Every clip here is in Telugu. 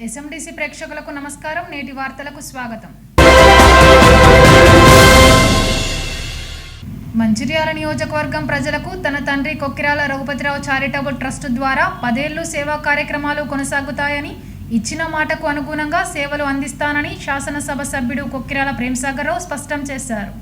ఎస్ఎండిసి ప్రేక్షకులకు నమస్కారం. నేటి వార్తలకు స్వాగతం. మంచిర్యాల నియోజకవర్గం ప్రజలకు తన తండ్రి కొక్కిరాల రఘుపతిరావు చారిటబుల్ ట్రస్ట్ ద్వారా 10 ఏళ్లు సేవా కార్యక్రమాలు కొనసాగుతాయని, ఇచ్చిన మాటకు అనుగుణంగా సేవలు అందిస్తానని శాసనసభ సభ్యుడు కొక్కిరాల ప్రేమ్సాగర్ రావు స్పష్టం చేశారు.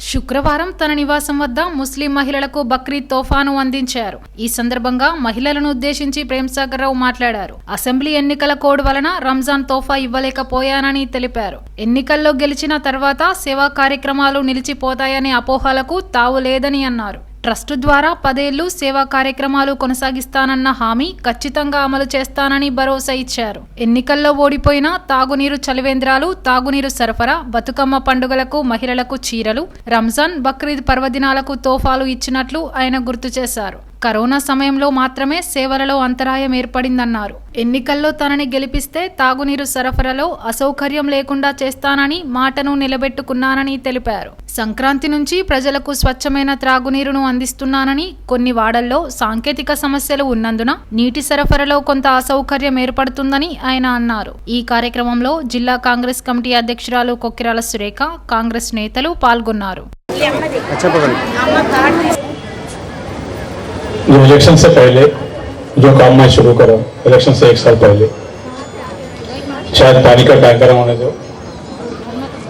శుక్రవారం తన నివాసం వద్ద ముస్లిం మహిళలకు బక్రీద్ తోఫాను అందించారు. ఈ సందర్భంగా మహిళలను ఉద్దేశించి ప్రేమ్సాగర్ రావు మాట్లాడారు. అసెంబ్లీ ఎన్నికల కోడ్ వలన రంజాన్ తోఫా ఇవ్వలేకపోయానని తెలిపారు. ఎన్నికల్లో గెలిచిన తర్వాత సేవా కార్యక్రమాలు నిలిచిపోతాయనే అపోహలకు తావు లేదని అన్నారు. ట్రస్టు ద్వారా 10 ఏళ్లు సేవా కార్యక్రమాలు కొనసాగిస్తానన్న హామీ ఖచ్చితంగా అమలు చేస్తానని భరోసా ఇచ్చారు. ఎన్నికల్లో ఓడిపోయినా తాగునీరు చలివేంద్రాలు, తాగునీరు సరఫరా, బతుకమ్మ పండుగలకు మహిళలకు చీరలు, రంజాన్, బక్రీద్ పర్వదినాలకు తోఫాలు ఇచ్చినట్లు ఆయన గుర్తు చేశారు. కరోనా సమయంలో మాత్రమే సేవలలో అంతరాయం ఏర్పడిందన్నారు. ఎన్నికల్లో తనని గెలిపిస్తే తాగునీరు సరఫరాలో అసౌకర్యం లేకుండా చేస్తానని మాటను నిలబెట్టుకున్నానని తెలిపారు. సంక్రాంతి నుంచి ప్రజలకు స్వచ్ఛమైన త్రాగునీరును అందిస్తున్నానని, కొన్ని వాడల్లో సాంకేతిక సమస్యలు ఉన్నందున నీటి సరఫరాలో కొంత అసౌకర్యం ఏర్పడుతుందని ఆయన అన్నారు. ఈ కార్యక్రమంలో జిల్లా కాంగ్రెస్ కమిటీ అధ్యక్షురాలు కొక్కిరాల సురేఖ, కాంగ్రెస్ నేతలు పాల్గొన్నారు. जो इलेक्शन से पहले जो काम मैं शुरू करा, इलेक्शन से 1 साल पहले, शायद पानी का टैंकर होने दो,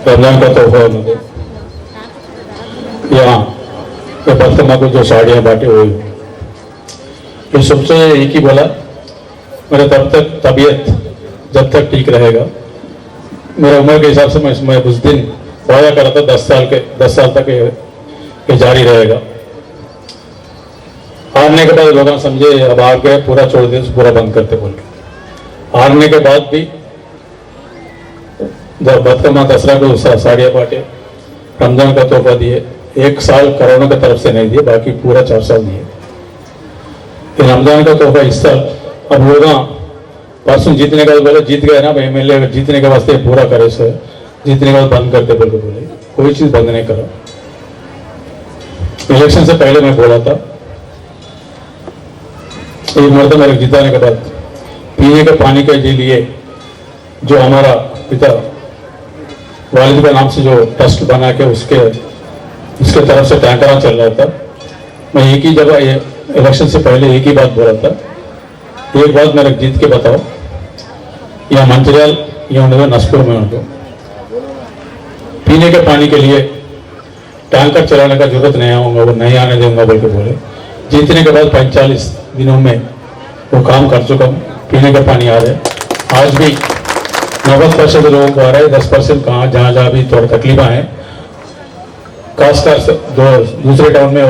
रमजान का तोहफा होने दो, यहाँ ये बर्तमा को जो साड़ियाँ बांटे वो, ये सबसे एक ही बोला, मेरे तब तक तबीयत जब तक ठीक रहेगा, मेरे उम्र के हिसाब से मैं उस दिन वादा करा था 10 साल तक ये जारी रहेगा। हारने के बाद लोग समझे अब हार गए, पूरा छोड़ दिया, पूरा बंद करते बोल के। हारने के बाद भी जब बदकमा दसरा को साड़ियाँ बांटे, रमजान का तोहफा दिए, 1 साल कोरोना की तरफ से नहीं दिए, बाकी पूरा 4 साल दिए। रमजान का तोहफा इस साल अब लोग परसों जीतने का बोले, जीत गए ना MLA, जीतने के वास्ते पूरा करे सो, जीतने के बाद बंद करते बोल के बोले, कोई चीज बंद नहीं करा। इलेक्शन से पहले मैं बोला था, एक मरतबा मेरे जिताने के बाद पीने के पानी के लिए जो हमारा पिता वालिद के नाम से जो ट्रस्ट बना के उसके तरफ से टैंकर चल रहा था, मैं एक ही जगह ये इलेक्शन से पहले एक ही बात बोला था, एक बात मेरे जीत के बताओ, यहाँ मंचिर्याल यहाँ नसपुर में उनको पीने के पानी के लिए टैंकर चलाने का जरूरत नहीं आऊँगा, वो नहीं आने दूंगा बोल के बोले। जीतने के बाद 45 दिनों में वो काम कर चुका हूँ, पीने का पानी आ रहा है। आज भी 90% लोगों को आ रहा है, 10% कहाँ जहाँ भी थोड़ा तकलीफ आए, खासकर जो दूसरे टाउन में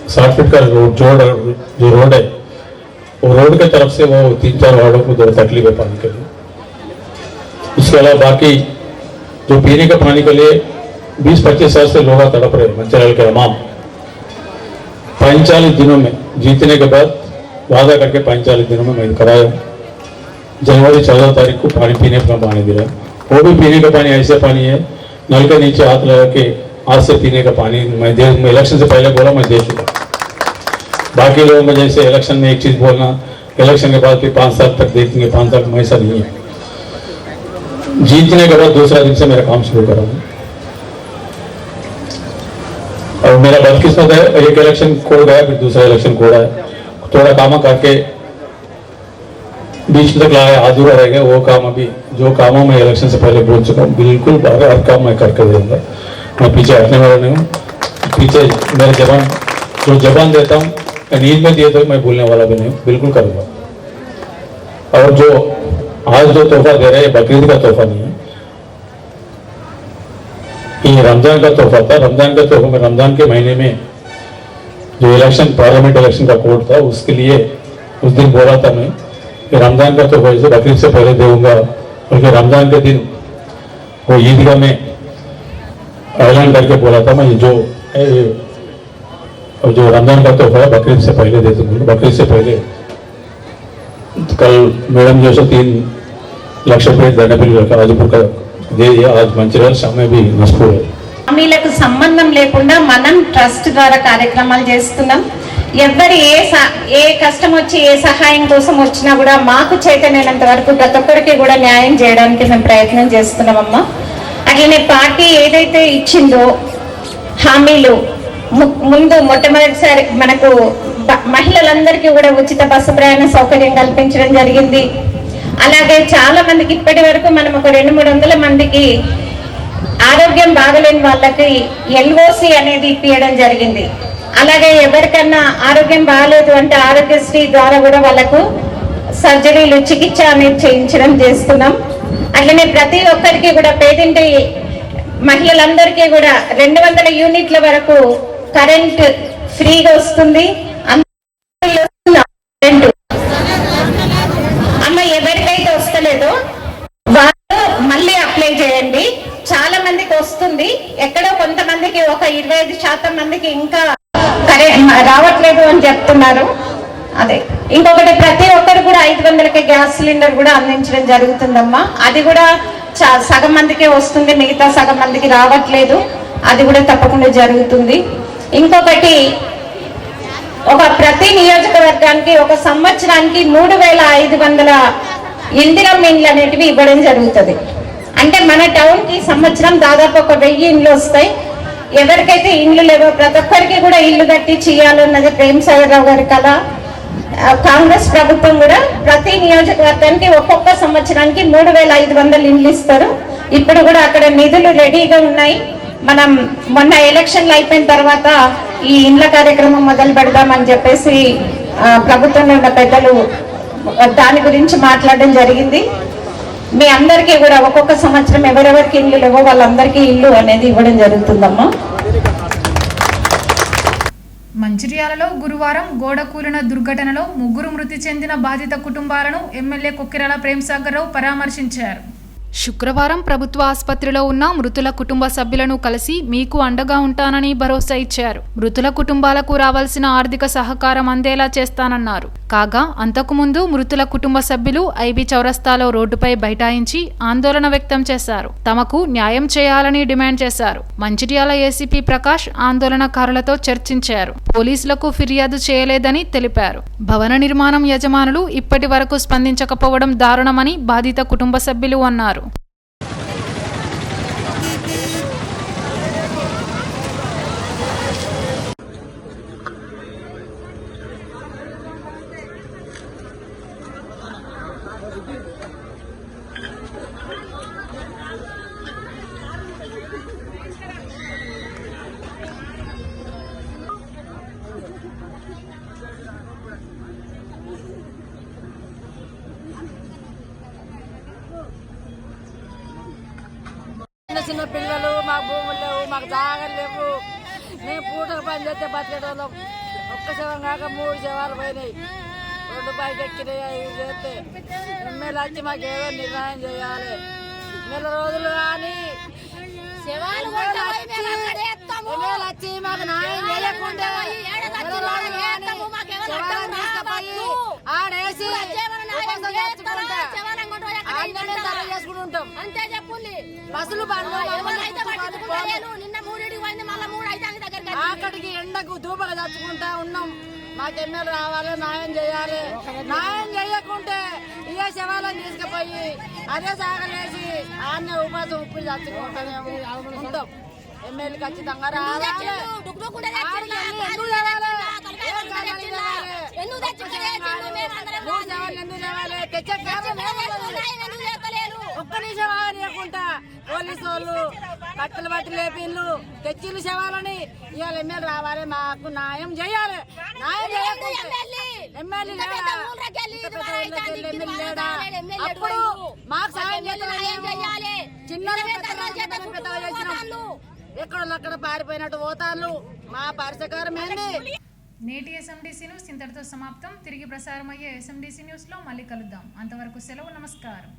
60 फीट का जो रोड है, वो रोड के तरफ से वो 3-4 वार्डों को थोड़ा तकलीफ है पानी के लिए। इसके अलावा बाकी जो पीने के पानी के लिए 20-25 साल से लोग तड़प रहे मंचिर्याल के तमाम 45 दिनों में जीतने के बाद वादा करके 45 दिनों में मैं कराया। जनवरी 14 तारीख को पानी पीने का पानी दिया, वो भी पीने का पानी ऐसे पानी है नल के नीचे हाथ लगा के हाथ से पीने का पानी मैं इलेक्शन से पहले बोला मैं दे चुका। बाकी लोगों में जैसे इलेक्शन में एक चीज बोलना, इलेक्शन के बाद फिर 5 साल तक देखेंगे, 5 साल में ऐसा नहीं है। जीतने के बाद दूसरा दिन से मेरा काम शुरू करा और मेरा बदकिस्मत है, एक इलेक्शन कोड गया, फिर दूसरा इलेक्शन कोड आया, थोड़ा काम करके बीच तक लाया, अधूरा रह गया वो काम। अभी जो कामों में इलेक्शन से पहले बोल चुका हूँ, बिल्कुल हर काम मैं करके दूंगा, मैं पीछे हटने वाला नहीं हूँ। पीछे मेरे जो जबान देता हूँ, नींद में दिए तो मैं भूलने वाला भी नहीं हूँ, बिल्कुल करूँगा। और जो आज जो तोहफा दे रहे हैं बकरीद का तोहफा नहीं है, ये रमजान का तोहफा था। रमजान का तोहफा में रमजान के महीने में जो इलेक्शन पार्लियामेंट इलेक्शन का कोड था, उसके लिए उस दिन बोला था मैं कि रमजान का तोहफा इसे बकरीद से पहले दूंगा, बल्कि रमजान के दिन वो ईदगाह में ऐलान करके बोला था मैं जो रमजान का तोहफा है बकरीद से पहले दे दूंगा। बकरीद से पहले कल मैडम जो 3 लाख रुपये देने बिल राजपुर का दे दिया, आज मंचिर्याल शाम में भी नसपुर है। హామీలకు సంబంధం లేకుండా మనం ట్రస్ట్ ద్వారా కార్యక్రమాలు చేస్తున్నాం. ఎవరి ఏ కష్టం వచ్చి ఏ సహాయం కోసం వచ్చినా కూడా మాకు చేతనైనంత వరకు ప్రతి ఒక్కరికి కూడా న్యాయం చేయడానికి మేము ప్రయత్నం చేస్తున్నామమ్మా. అట్లనే పార్టీ ఏదైతే ఇచ్చిందో హామీలు ముందు మొట్టమొదటిసారి మనకు మహిళలందరికీ కూడా ఉచిత బస్సు ప్రయాణ సౌకర్యం కల్పించడం జరిగింది. అలాగే చాలా మందికి ఇప్పటి వరకు మనం ఒక 200-300 మందికి ఆరోగ్యం బాగలేని వాళ్ళకి LOC అనేది ఇప్పించడం జరిగింది. అలాగే ఎవరికన్నా ఆరోగ్యం బాగాలేదు అంటే ఆరోగ్యశ్రీ ద్వారా కూడా వాళ్ళకు సర్జరీలు చికిత్స అనేది చేస్తున్నాం. అట్లనే ప్రతి ఒక్కరికి కూడా పేదింటి మహిళలందరికీ కూడా 200 యూనిట్ల వరకు కరెంట్ ఫ్రీగా వస్తుంది. అమ్మ ఎవరికైతే వస్తలేదో వాళ్ళు మళ్ళీ అప్లై చేయండి. చాలా మందికి వస్తుంది, ఎక్కడో కొంతమందికి ఒక 25% మందికి ఇంకా రావట్లేదు అని చెప్తున్నారు. అదే ఇంకొకటి ప్రతి ఒక్కరు కూడా 500కి గ్యాస్ సిలిండర్ కూడా అందించడం జరుగుతుందమ్మా. అది కూడా సగం మందికే వస్తుంది, మిగతా సగం మందికి రావట్లేదు. అది కూడా తప్పకుండా జరుగుతుంది. ఇంకొకటి ప్రతి నియోజకవర్గానికి ఒక సంవత్సరానికి 3500 ఇందిరమ్మ ఇండ్లు అనేటివి ఇవ్వడం జరుగుతుంది. అంటే మన టౌన్ కి సంవత్సరం దాదాపు ఒక 1000 ఇండ్లు వస్తాయి. ఎవరికైతే ఇండ్లు లేవో ప్రతి ఒక్కరికి కూడా ఇల్లు కట్టి చేయాలన్నది ప్రేమసాగర్ రావు గారి కళ. కాంగ్రెస్ ప్రభుత్వం కూడా ప్రతి నియోజకవర్గానికి ఒక్కొక్క సంవత్సరానికి 3500 ఇండ్లు ఇస్తారు. ఇప్పుడు కూడా అక్కడ నిధులు రెడీగా ఉన్నాయి. మనం మొన్న ఎలక్షన్లు అయిపోయిన తర్వాత ఈ ఇండ్ల కార్యక్రమం మొదలు పెడదామని చెప్పేసి ప్రభుత్వంలో ఉన్న పెద్దలు దాని గురించి మాట్లాడడం జరిగింది. మీ అందరికీ కూడా ఒక్కొక్క సంవత్సరం ఎవరెవరికి ఇల్లు లేవో వాళ్ళందరికీ ఇల్లు అనేది ఇవ్వడం జరుగుతుందమ్మా. మంచిర్యాలలో గురువారం గోడ కూలిన దుర్ఘటనలో 3 మృతి చెందిన బాధిత కుటుంబాలను ఎమ్మెల్యే కొక్కిరాల ప్రేమసాగర్ రావు పరామర్శించారు. శుక్రవారం ప్రభుత్వ ఆసుపత్రిలో ఉన్న మృతుల కుటుంబ సభ్యులను కలిసి మీకు అండగా ఉంటానని భరోసా ఇచ్చారు. మృతుల కుటుంబాలకు రావాల్సిన ఆర్థిక సహకారం అందేలా చేస్తానన్నారు. కాగా అంతకుముందు మృతుల కుటుంబ సభ్యులు ఐబీ చౌరస్తాలో రోడ్డుపై బైఠాయించి ఆందోళన వ్యక్తం చేశారు. తమకు న్యాయం చేయాలని డిమాండ్ చేశారు. మంచిర్యాల ఏసీపీ ప్రకాష్ ఆందోళనకారులతో చర్చించారు. పోలీసులకు ఫిర్యాదు చేయలేదని తెలిపారు. భవన నిర్మాణం యజమానులు ఇప్పటి వరకు స్పందించకపోవడం దారుణమని బాధిత కుటుంబ సభ్యులు అన్నారు. చిన్న పిల్లలు, మాకు భూములు లేవు, మాకు జాగలు లేవు. మేము పూటకు పని చేస్తే బతికేటోళ్ళం. ఒక్క శవం కాక 3 శవాలు పోయినాయి. 2 బైక్ ఎక్కినాయి. ఇవి చేస్తే ఎమ్మెల్యే వచ్చి మాకు ఏదో నిర్ణయం చేయాలి. 1 రోజులు కానీ వచ్చి మాకు న్యాయం చేయకుండా ఆడేసి చేసుకుంటాం. బస్సులు అక్కడికి ఎండకు దూపగా చచ్చుకుంటా ఉన్నాం. మాకు ఎమ్మెల్యే రావాలి, న్యాయం చేయాలి. న్యాయం చేయకుంటే ఏ శవాలను తీసుకుపోయి అదే సాగలేసి ఆన్నే ఉపాసం ఉప్పుడు చచ్చుకుంటానే ఉంటాం. ఎమ్మెల్యే ఖచ్చితంగా రావాలి. ఒక్క నిమిషం ఆగనీయకుండా పోలీసు వాళ్ళు కట్టలు బట్టి లేపిళ్ళు తెచ్చిళ్ళు శవాలని. ఇవాళ ఎమ్మెల్యే రావాలి, మాకు న్యాయం చేయాలి. న్యాయం చేయకుంటే ఎమ్మెల్యే లేడా అప్పుడు మాకు సాయం చేయాలి. చిన్న ఎక్కడక్కడ పారిపోయినట్టు పోతాళ్ళు. మా పరిష్కారం ఏంటి? నేటి ఎస్ఎండిసి న్యూస్ ఇంతటితో సమాప్తం. తిరిగి ప్రసారమయ్యే ఎస్ఎండిసి న్యూస్లో మళ్ళీ కలుద్దాం. అంతవరకు సెలవు. నమస్కారం.